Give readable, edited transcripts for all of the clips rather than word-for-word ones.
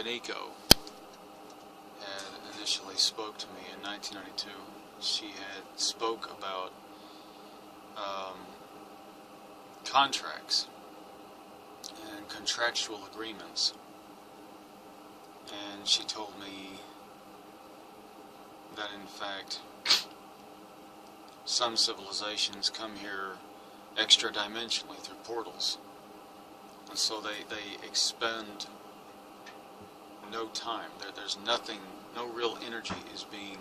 Beniko had initially spoke to me in 1992. She had spoke about contracts and contractual agreements, and she told me that in fact some civilizations come here extra-dimensionally through portals, and so they expend no time. There's nothing, no real energy is being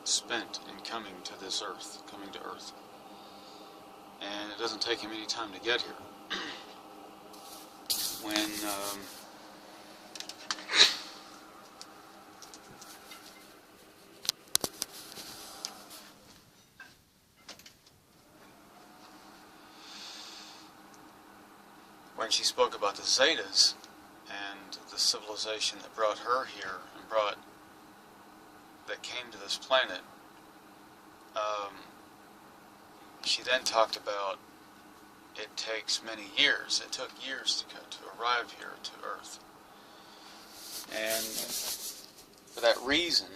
spent in coming to this earth, coming to Earth. And it doesn't take him any time to get here. When she spoke about the Zetas and the civilization that brought her here and that came to this planet, she then talked about it takes many years. It took years to arrive here to Earth. And for that reason,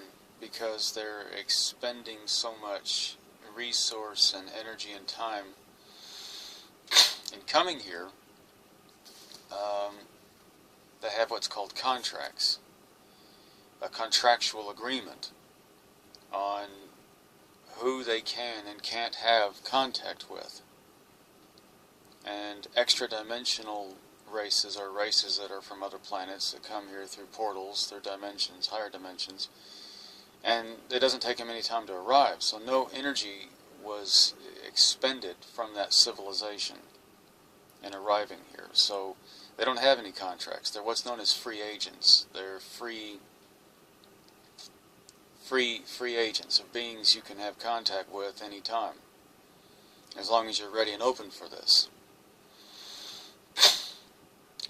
because they're expending so much resource and energy and time in coming here, they have what's called contracts, a contractual agreement on who they can and can't have contact with. And extra-dimensional races are races that are from other planets that come here through portals, through dimensions, higher dimensions, and it doesn't take them any time to arrive, so no energy was expended from that civilization in arriving here. So they don't have any contracts. They're what's known as free agents. They're free agents of beings you can have contact with any time, as long as you're ready and open for this.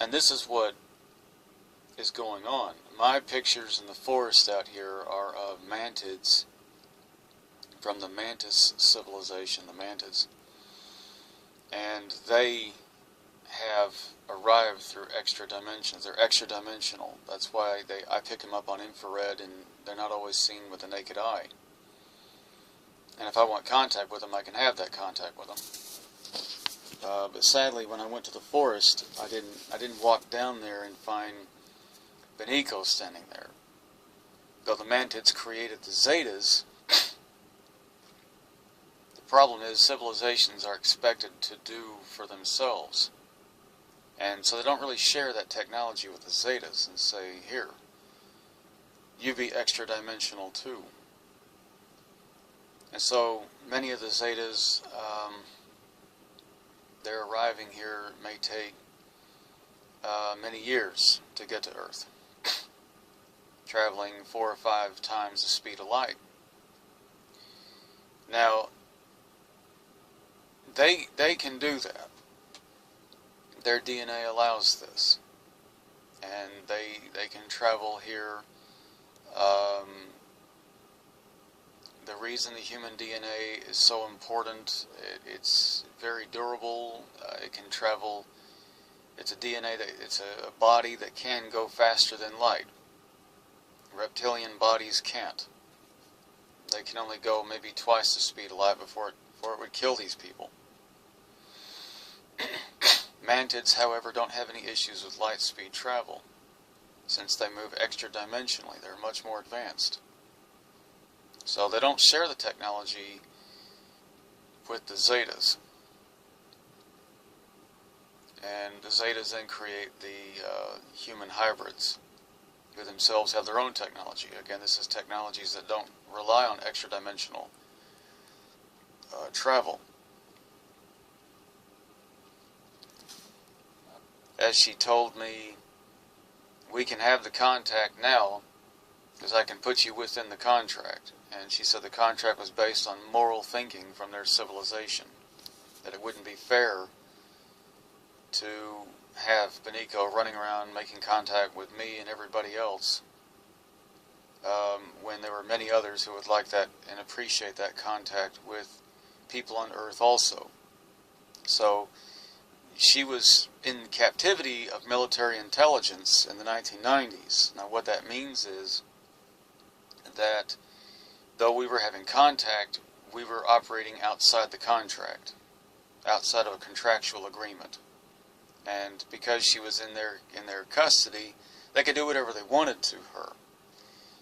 And this is what is going on. My pictures in the forest out here are of Mantids from the Mantis civilization, the Mantids. And they have arrived through extra dimensions. They're extra dimensional. That's why I pick them up on infrared, and they're not always seen with the naked eye. And if I want contact with them, I can have that contact with them. But sadly, when I went to the forest, I didn't walk down there and find Beniko standing there. Though the Mantids created the Zetas, the problem is civilizations are expected to do for themselves. And so they don't really share that technology with the Zetas and say, here, you be extra-dimensional too. And so many of the Zetas, their arriving here may take many years to get to Earth, traveling 4 or 5 times the speed of light. Now, they can do that. Their DNA allows this, and they can travel here. The reason the human DNA is so important, it's very durable. It can travel. It's a DNA it's a body that can go faster than light. Reptilian bodies can't. They can only go maybe twice the speed of light before it would kill these people. Mantids, however, don't have any issues with light speed travel, since they move extra-dimensionally. They're much more advanced. So they don't share the technology with the Zetas. And the Zetas then create the human hybrids, who themselves have their own technology. Again, this is technologies that don't rely on extra-dimensional travel. As she told me, we can have the contact now because I can put you within the contract. And she said the contract was based on moral thinking from their civilization, that it wouldn't be fair to have Beniko running around making contact with me and everybody else when there were many others who would like that and appreciate that contact with people on Earth also. So she was in captivity of military intelligence in the 1990s. Now what that means is that though we were having contact, we were operating outside the contract, outside of a contractual agreement. And because she was in their custody, they could do whatever they wanted to her.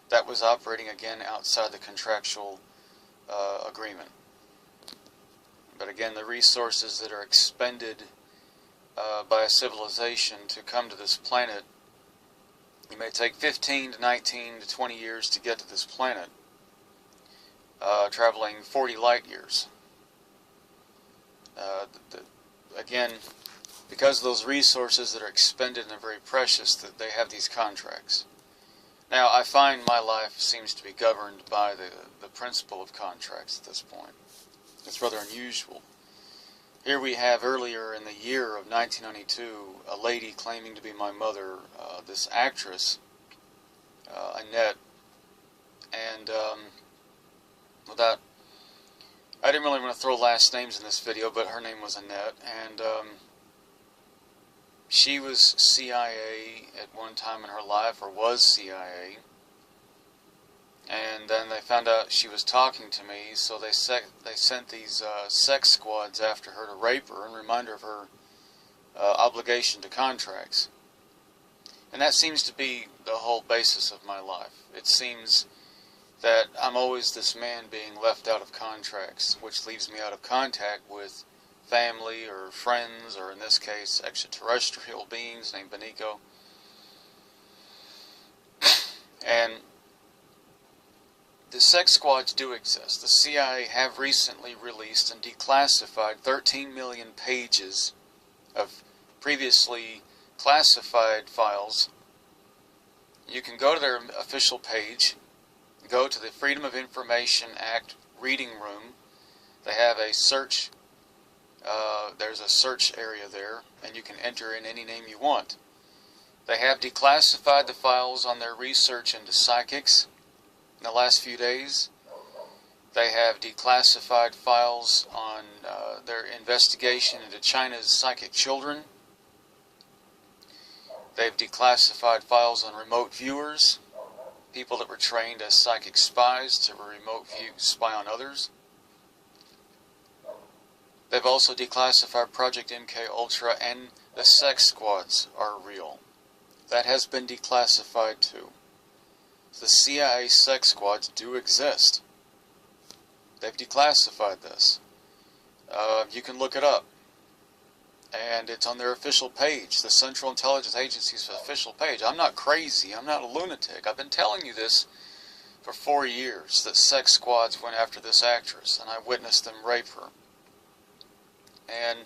That was operating again outside the contractual agreement. But again, the resources that are expended by a civilization to come to this planet, you may take 15 to 19 to 20 years to get to this planet, traveling 40 light years. Again, because of those resources that are expended and are very precious, that they have these contracts. Now, I find my life seems to be governed by the principle of contracts at this point. It's rather unusual. Here we have, earlier in the year of 1992, a lady claiming to be my mother, this actress, Annette, and I didn't really want to throw last names in this video, but her name was Annette, and she was CIA at one time in her life, or was CIA, and then they found out she was talking to me, so they sent these sex squads after her to rape her and remind her of her obligation to contracts. And that seems to be the whole basis of my life. It seems that I'm always this man being left out of contracts, which leaves me out of contact with family or friends, or in this case extraterrestrial beings named Benico. And the sex squads do exist. The CIA have recently released and declassified 13 million pages of previously classified files. You can go to their official page, go to the Freedom of Information Act reading room. They have a search. There's a search area there, and you can enter in any name you want. They have declassified the files on their research into psychics in the last few days. They have declassified files on their investigation into China's psychic children. They've declassified files on remote viewers, people that were trained as psychic spies to remote view, spy on others. They've also declassified Project MK Ultra, and the sex squads are real. That has been declassified too. The CIA sex squads do exist. They've declassified this. You can look it up. And it's on their official page, the Central Intelligence Agency's official page. I'm not crazy. I'm not a lunatic. I've been telling you this for 4 years, that sex squads went after this actress, and I witnessed them rape her. And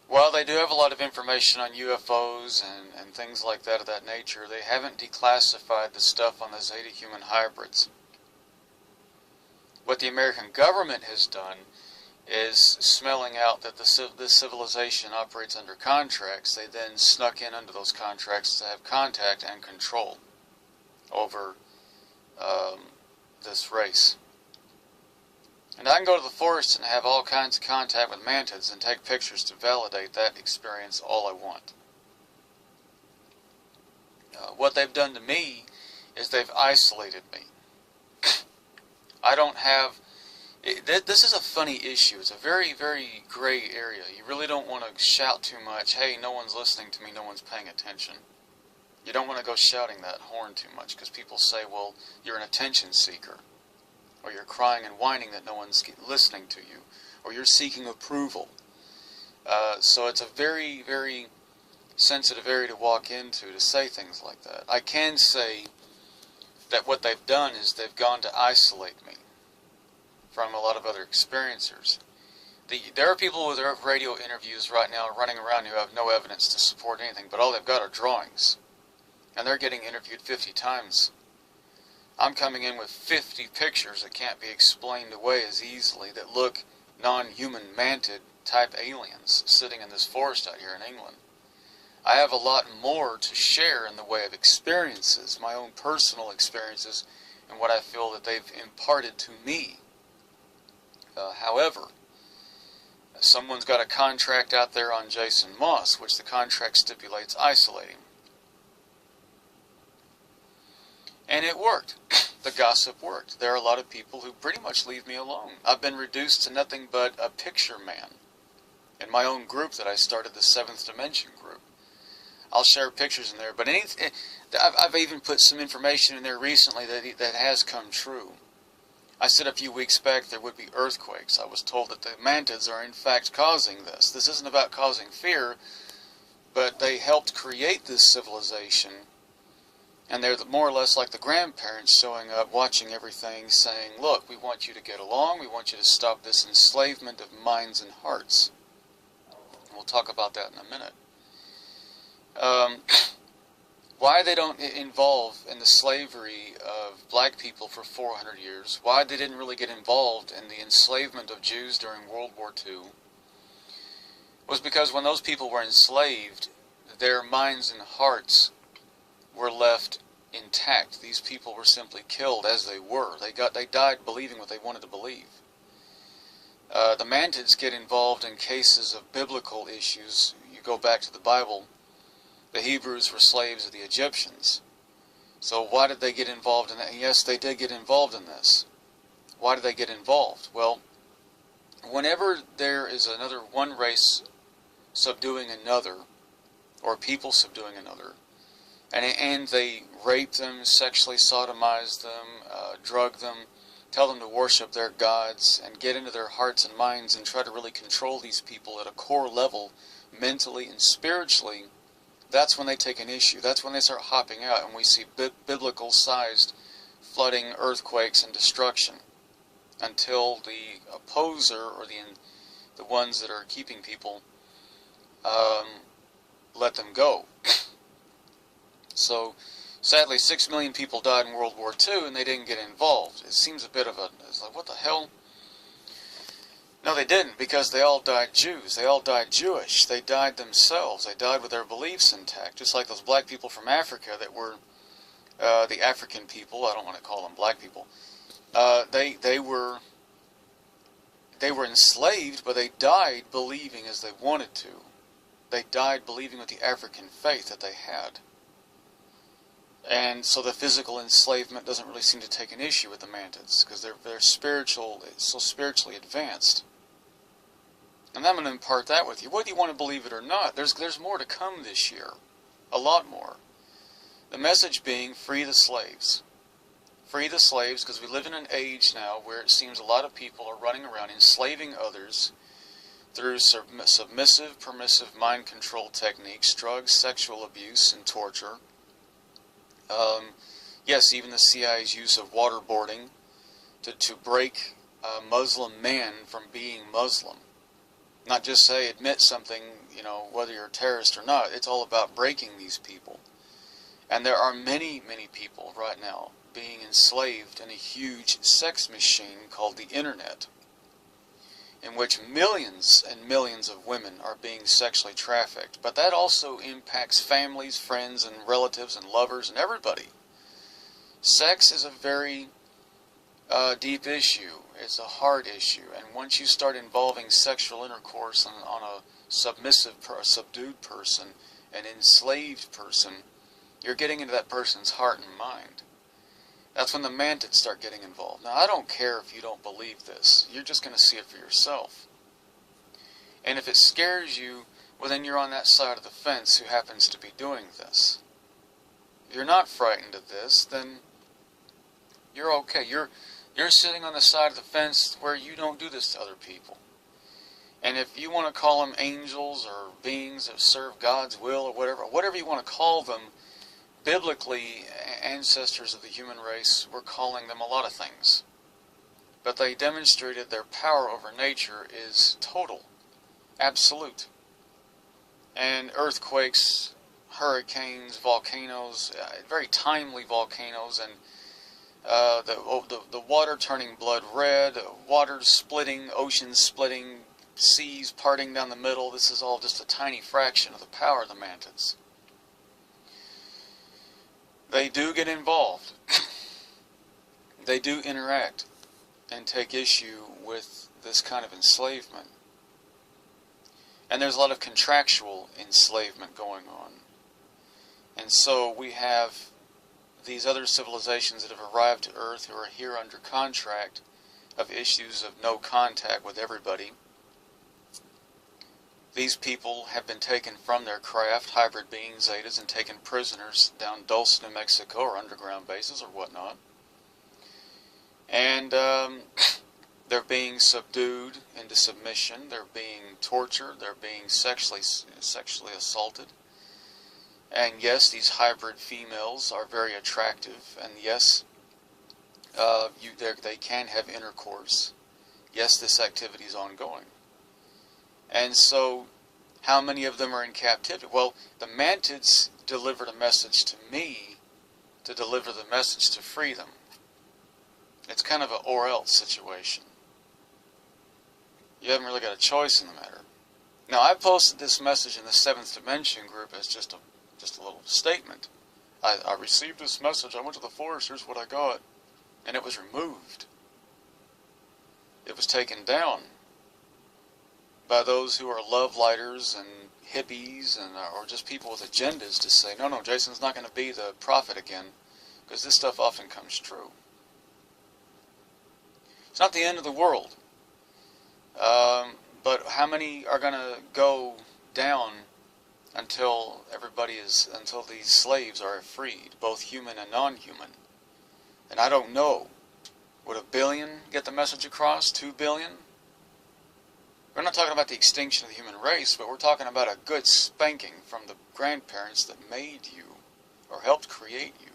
while they do have a lot of information on UFOs and things like that of that nature, they haven't declassified the stuff on the Zeta human hybrids. What the American government has done is, smelling out that this civilization operates under contracts, they then snuck in under those contracts to have contact and control over this race. And I can go to the forest and have all kinds of contact with Mantids and take pictures to validate that experience all I want. What they've done to me is they've isolated me. I don't have... This is a funny issue. It's a very, very gray area. You really don't want to shout too much. Hey, no one's listening to me, no one's paying attention. You don't want to go shouting that horn too much, because people say, well, you're an attention seeker. Or you're crying and whining that no one's listening to you. Or you're seeking approval. So it's a very, very sensitive area to walk into to say things like that. I can say that what they've done is they've gone to isolate me from a lot of other experiencers. There are people with their radio interviews right now running around who have no evidence to support anything, but all they've got are drawings. And they're getting interviewed 50 times. I'm coming in with 50 pictures that can't be explained away as easily, that look non-human mantid type aliens sitting in this forest out here in England. I have a lot more to share in the way of experiences, my own personal experiences, and what I feel that they've imparted to me. However, someone's got a contract out there on Jason Moss, which the contract stipulates isolating. And it worked. The gossip worked. There are a lot of people who pretty much leave me alone. I've been reduced to nothing but a picture man in my own group that I started, the Seventh Dimension group. I'll share pictures in there, but I've even put some information in there recently that has come true. I said a few weeks back there would be earthquakes. I was told that the Mantids are in fact causing this. This isn't about causing fear, but they helped create this civilization. And they're more or less like the grandparents showing up, watching everything, saying, look, we want you to get along. We want you to stop this enslavement of minds and hearts. We'll talk about that in a minute. Why they don't involve in the slavery of black people for 400 years, why they didn't really get involved in the enslavement of Jews during World War II, was because when those people were enslaved, their minds and hearts were left intact. These people were simply killed as they were. They died believing what they wanted to believe. The Mantids get involved in cases of biblical issues. You go back to the Bible. The Hebrews were slaves of the Egyptians. So why did they get involved in that? Yes, they did get involved in this. Why did they get involved? Well, whenever there is one race subduing another, or people subduing another, and they rape them, sexually sodomize them, drug them, tell them to worship their gods, and get into their hearts and minds and try to really control these people at a core level, mentally and spiritually, that's when they take an issue. That's when they start hopping out, and we see biblical-sized flooding, earthquakes, and destruction, until the opposer, or the ones that are keeping people, let them go. So, sadly, 6 million people died in World War II, and they didn't get involved. It seems a bit of it's like, what the hell? No, they didn't, because they all died Jews. They all died Jewish. They died themselves. They died with their beliefs intact, just like those black people from Africa that were the African people. I don't want to call them black people. They were enslaved, but they died believing as they wanted to. They died believing with the African faith that they had. And so the physical enslavement doesn't really seem to take an issue with the Mantids, because they're so spiritually advanced. And I'm going to impart that with you, whether you want to believe it or not. There's more to come this year, a lot more. The message being, free the slaves. Free the slaves, because we live in an age now where it seems a lot of people are running around enslaving others through submissive, permissive mind control techniques, drugs, sexual abuse, and torture. Yes, even the CIA's use of waterboarding to break a Muslim man from being Muslim. Not just say, admit something, whether you're a terrorist or not. It's all about breaking these people. And there are many, many people right now being enslaved in a huge sex machine called the Internet, in which millions and millions of women are being sexually trafficked. But that also impacts families, friends, and relatives, and lovers, and everybody. Sex is a very deep issue. It's a hard issue. And once you start involving sexual intercourse on a subdued person, an enslaved person, you're getting into that person's heart and mind. That's when the Mantids start getting involved. Now, I don't care if you don't believe this. You're just going to see it for yourself. And if it scares you, well, then you're on that side of the fence who happens to be doing this. If you're not frightened of this, then you're okay. You're sitting on the side of the fence where you don't do this to other people. And if you want to call them angels or beings that serve God's will or whatever you want to call them, biblically, ancestors of the human race were calling them a lot of things. But they demonstrated their power over nature is total, absolute. And earthquakes, hurricanes, volcanoes, very timely volcanoes, and the water turning blood red, waters splitting, oceans splitting, seas parting down the middle. This is all just a tiny fraction of the power of the Mantids. They do get involved. They do interact and take issue with this kind of enslavement. And there's a lot of contractual enslavement going on. And so we have these other civilizations that have arrived to Earth who are here under contract of issues of no contact with everybody. These people have been taken from their craft, hybrid beings, Zetas, and taken prisoners down Dulce, New Mexico, or underground bases or whatnot. And they're being subdued into submission. They're being tortured. They're being sexually assaulted. And yes, these hybrid females are very attractive. And yes, they can have intercourse. Yes, this activity is ongoing. And so, how many of them are in captivity? Well, the Mantids delivered a message to me to deliver the message to free them. It's kind of an or else situation. You haven't really got a choice in the matter. Now, I posted this message in the 7th Dimension group as just a little statement. I received this message, I went to the forest, here's what I got. And it was removed. It was taken down by those who are love lighters and hippies and or just people with agendas to say, no, Jason's not going to be the prophet again, because this stuff often comes true. It's not the end of the world. But how many are going to go down until these slaves are freed, both human and non-human? And I don't know. Would 1 billion get the message across? 2 billion? We're not talking about the extinction of the human race, but we're talking about a good spanking from the grandparents that made you or helped create you.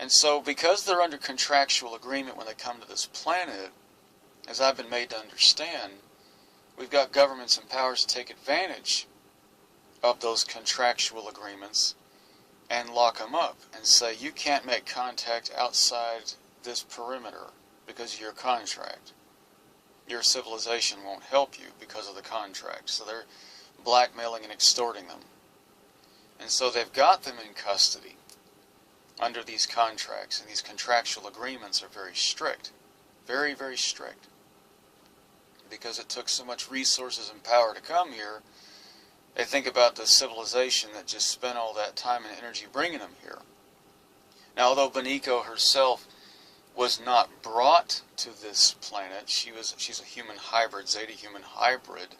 And so, because they're under contractual agreement when they come to this planet, as I've been made to understand, we've got governments and powers to take advantage of those contractual agreements and lock them up and say, you can't make contact outside this perimeter because of your contract. Your civilization won't help you because of the contract. So they're blackmailing and extorting them. And so they've got them in custody under these contracts, and these contractual agreements are very strict. Very, very strict. Because it took so much resources and power to come here, they think about the civilization that just spent all that time and energy bringing them here. Now, although Beniko herself was not brought to this planet, she's a human hybrid, Zeta-human hybrid,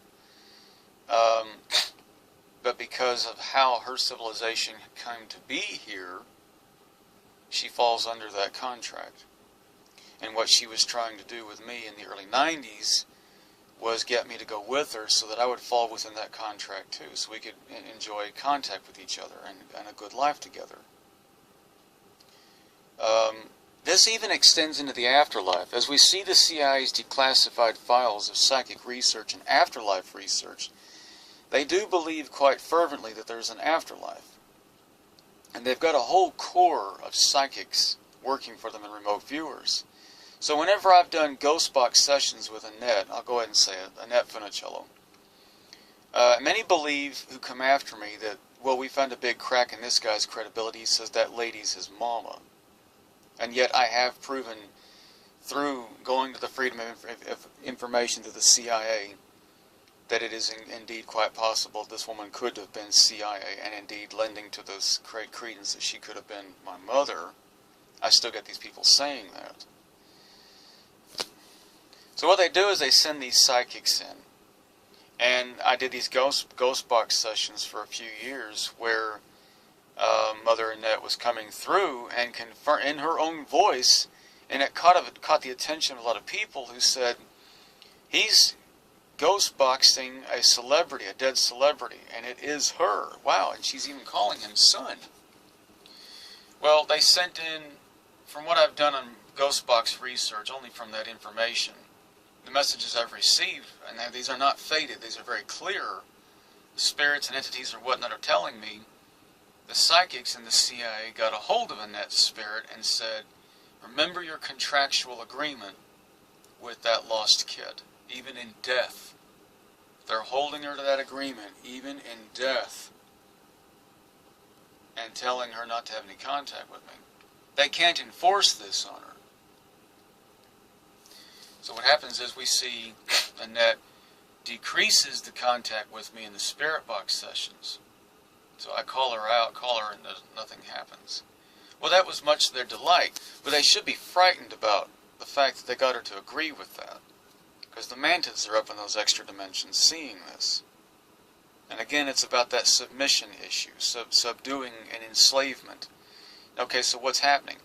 but because of how her civilization came to be here, she falls under that contract. And what she was trying to do with me in the early 90s was get me to go with her so that I would fall within that contract too, so we could enjoy contact with each other and a good life together. This even extends into the afterlife. As we see the CIA's declassified files of psychic research and afterlife research, they do believe quite fervently that there's an afterlife. And they've got a whole core of psychics working for them and remote viewers. So whenever I've done ghost box sessions with Annette, I'll go ahead and say it, Annette Funicello, many believe who come after me that, well, we found a big crack in this guy's credibility. He says that lady's his mama. And yet I have proven through going to the Freedom of Information to the CIA that it is indeed quite possible this woman could have been CIA, and indeed lending to this great credence that she could have been my mother. I still get these people saying that. So what they do is they send these psychics in. And I did these ghost box sessions for a few years where Mother Annette was coming through and in her own voice, and it caught the attention of a lot of people who said, he's ghost boxing a celebrity, a dead celebrity, and it is her. Wow, and she's even calling him son. Well, they sent in, from what I've done on ghost box research, only from that information, the messages I've received, and these are not faded, these are very clear. The spirits and entities or whatnot are telling me the psychics in the CIA got a hold of Annette's spirit and said, remember your contractual agreement with that lost kid, even in death. They're holding her to that agreement, even in death, and telling her not to have any contact with me. They can't enforce this on her. So what happens is we see Annette decreases the contact with me in the spirit box sessions. So I call her out, and nothing happens. Well, that was much to their delight, but they should be frightened about the fact that they got her to agree with that. Because the Mantids are up in those extra dimensions seeing this. And again, it's about that submission issue, subduing and enslavement. Okay, so what's happening?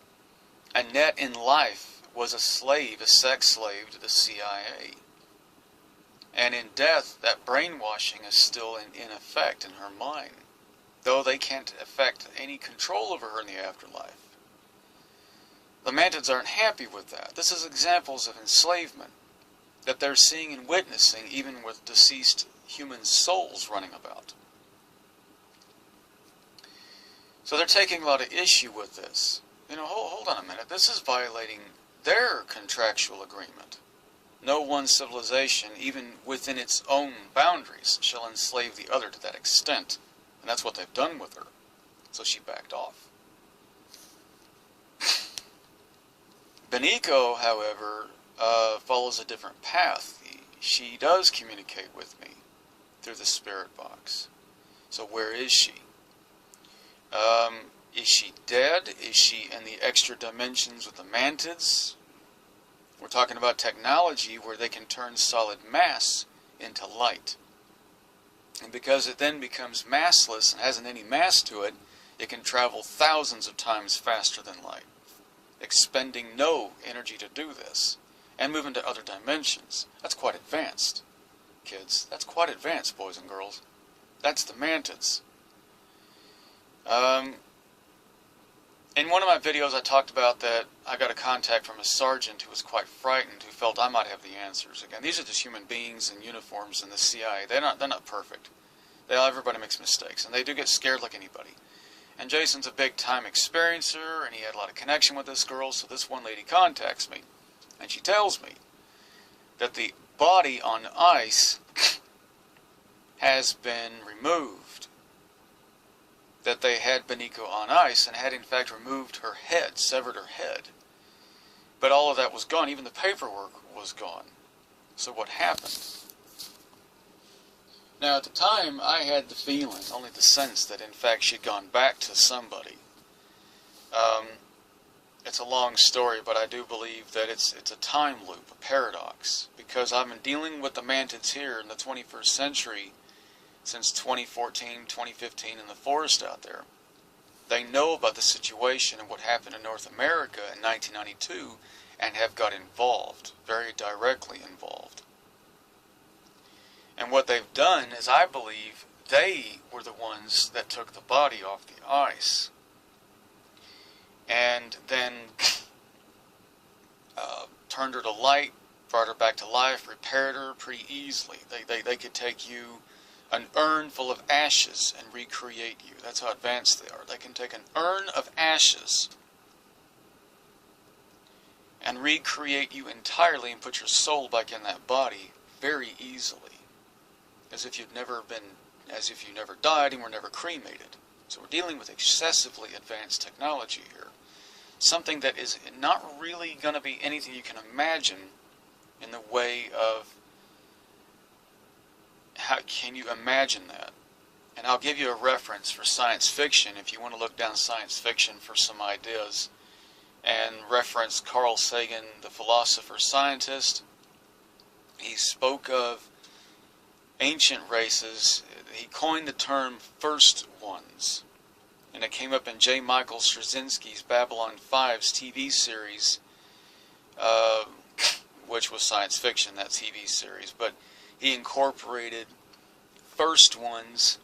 Annette in life was a slave, a sex slave to the CIA. And in death, that brainwashing is still in effect in her mind, though they can't effect any control over her in the afterlife. The Mantids aren't happy with that. This is examples of enslavement that they're seeing and witnessing, even with deceased human souls running about. So they're taking a lot of issue with this. You know, hold on a minute. This is violating their contractual agreement. No one civilization, even within its own boundaries, shall enslave the other to that extent. And that's what they've done with her. So she backed off. Beniko, however, follows a different path. She does communicate with me through the spirit box. So where is she? Is she dead? Is she in the extra dimensions with the Mantids? We're talking about technology where they can turn solid mass into light. And because it then becomes massless and hasn't any mass to it, it can travel thousands of times faster than light, expending no energy to do this, and move into other dimensions. That's quite advanced, kids. That's quite advanced, boys and girls. That's the Mantids. In one of my videos I talked about that I got a contact from a sergeant who was quite frightened, who felt I might have the answers. Again, these are just human beings in uniforms in the CIA. They're not perfect. Everybody makes mistakes, and they do get scared like anybody. And Jason's a big-time experiencer, and he had a lot of connection with this girl, so this one lady contacts me, and she tells me that the body on ice has been removed. That they had Beniko on ice and had in fact removed her head, severed her head. But all of that was gone, even the paperwork was gone. So what happened? Now at the time I had the feeling, only the sense, that in fact she'd gone back to somebody. It's a long story, but I do believe that it's a time loop, a paradox, because I've been dealing with the Mantids here in the 21st century since 2014, 2015 in the forest out there. They know about the situation and what happened in North America in 1992 and have got involved, very directly involved. And what they've done is, I believe, they were the ones that took the body off the ice and then turned her to light, brought her back to life, repaired her pretty easily. They could take you an urn full of ashes and recreate you. That's how advanced they are. They can take an urn of ashes and recreate you entirely and put your soul back in that body very easily. As if you never died and were never cremated. So we're dealing with excessively advanced technology here. Something that is not really going to be anything you can imagine in the way of, how can you imagine that? And I'll give you a reference for science fiction if you want to look down science fiction for some ideas, and reference Carl Sagan, the philosopher scientist. He spoke of ancient races. He coined the term first ones, and it came up in J. Michael Straczynski's Babylon 5's TV series, which was science fiction, that TV series, but he incorporated first ones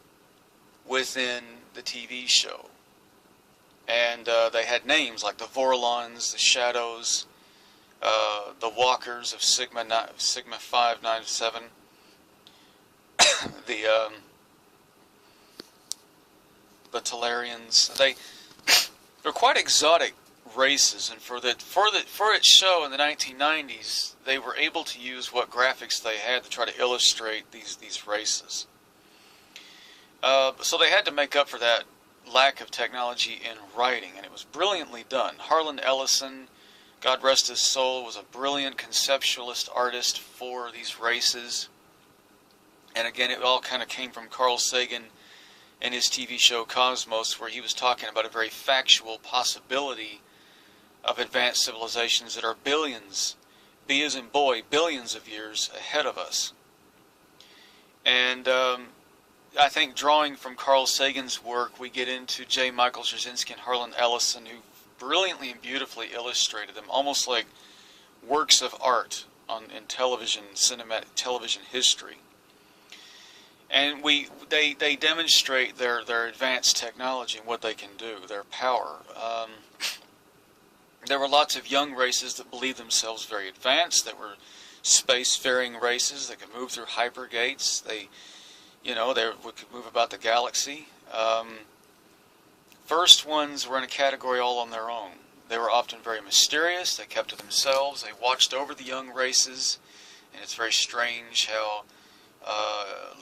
within the TV show. And they had names like the Vorlons, the Shadows, the Walkers of Sigma 597, the Talarians. They're quite exotic races, and for its show in the 1990s, they were able to use what graphics they had to try to illustrate these races. So they had to make up for that lack of technology in writing, and it was brilliantly done. Harlan Ellison, God rest his soul, was a brilliant conceptualist artist for these races. And again, it all kind of came from Carl Sagan and his TV show Cosmos, where he was talking about a very factual possibility of advanced civilizations that are billions, B as in boy, billions of years ahead of us. And I think drawing from Carl Sagan's work, we get into J. Michael Straczynski and Harlan Ellison, who brilliantly and beautifully illustrated them, almost like works of art in television, cinematic television history. And they demonstrate their advanced technology and what they can do, their power. There were lots of young races that believed themselves very advanced, that were spacefaring races that could move through hypergates. They could move about the galaxy. First ones were in a category all on their own. They were often very mysterious. They kept to themselves. They watched over the young races, and it's very strange how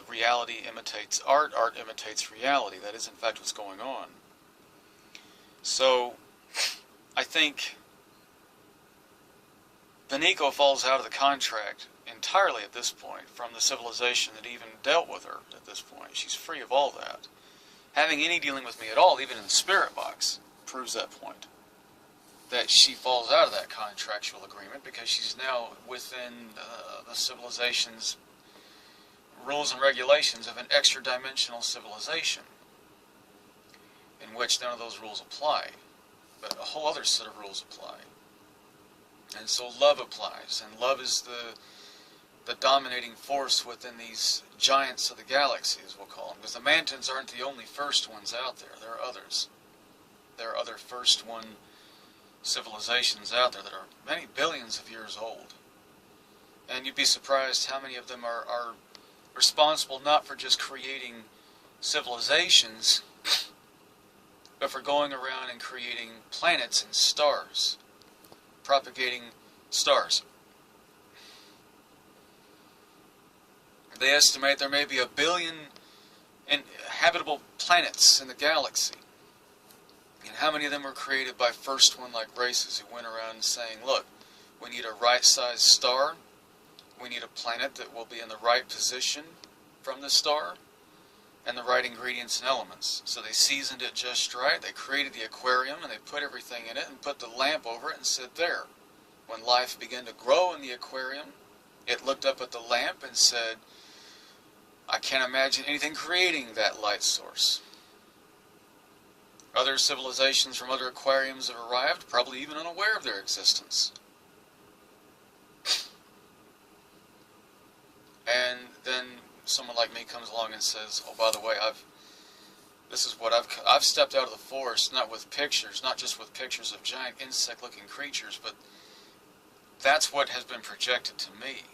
reality imitates art, art imitates reality. That is, in fact, what's going on. So, I think Beniko falls out of the contract entirely at this point from the civilization that even dealt with her at this point. She's free of all that. Having any dealing with me at all, even in the spirit box, proves that point. That she falls out of that contractual agreement because she's now within the civilization's rules and regulations of an extra-dimensional civilization in which none of those rules apply, but a whole other set of rules apply. And so love applies, and love is the dominating force within these giants of the galaxy, as we'll call them, because the Mantids aren't the only first ones out there. There are others. There are other first one civilizations out there that are many billions of years old. And you'd be surprised how many of them are responsible not for just creating civilizations, but for going around and creating planets and stars, propagating stars. They estimate there may be 1 billion habitable planets in the galaxy. And how many of them were created by first one-like races who went around saying, look, we need a right-sized star, we need a planet that will be in the right position from the star, and the right ingredients and elements. So they seasoned it just right, they created the aquarium, and they put everything in it, and put the lamp over it, and said, there. When life began to grow in the aquarium, it looked up at the lamp and said, I can't imagine anything creating that light source. Other civilizations from other aquariums have arrived, probably even unaware of their existence. And then someone like me comes along and says, oh, by the way, I've stepped out of the forest, not with pictures, not just with pictures of giant insect-looking creatures, but that's what has been projected to me.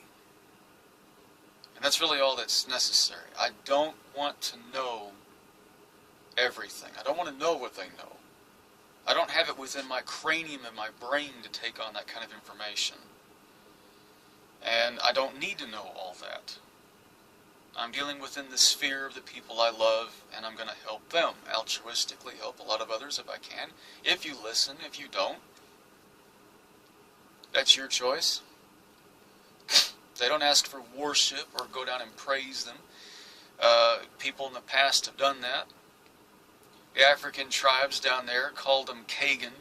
And that's really all that's necessary. I don't want to know everything. I don't want to know what they know. I don't have it within my cranium and my brain to take on that kind of information. And I don't need to know all that. I'm dealing within the sphere of the people I love, and I'm going to help them, altruistically help a lot of others if I can. If you listen, if you don't, that's your choice. They don't ask for worship or go down and praise them. People in the past have done that. The African tribes down there called him Kagan,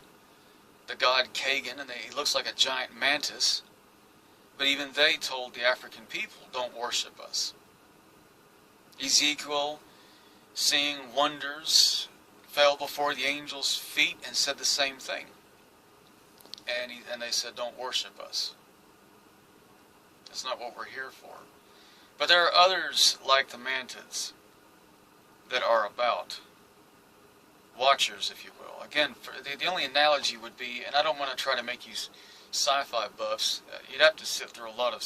the god Kagan, and he looks like a giant mantis. But even they told the African people, don't worship us. Ezekiel, seeing wonders, fell before the angel's feet and said the same thing. And they said, don't worship us. That's not what we're here for. But there are others like the Mantids that are about. Watchers, if you will. Again, the only analogy would be, and I don't want to try to make you sci-fi buffs, you'd have to sit through a lot of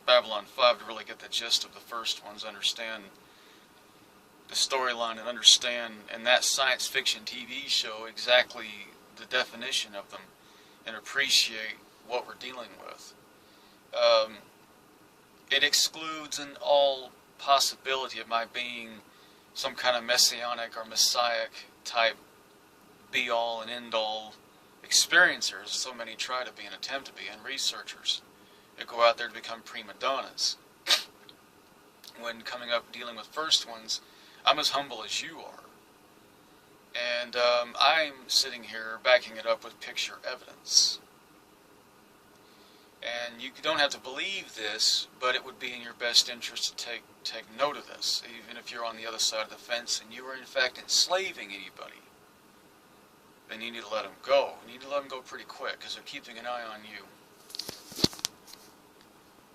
Babylon 5 to really get the gist of the first ones, understand the storyline, and understand in that science fiction TV show exactly the definition of them, and appreciate what we're dealing with. It excludes in all possibility of my being some kind of messianic or messiah type be-all and end-all experiencers, so many try to be and attempt to be, and researchers that go out there to become prima donnas. when coming up dealing with first ones, I'm as humble as you are. And I'm sitting here backing it up with picture evidence. And you don't have to believe this, but it would be in your best interest to take note of this, even if you're on the other side of the fence and you are in fact enslaving anybody. Then you need to let them go. You need to let them go pretty quick because they're keeping an eye on you.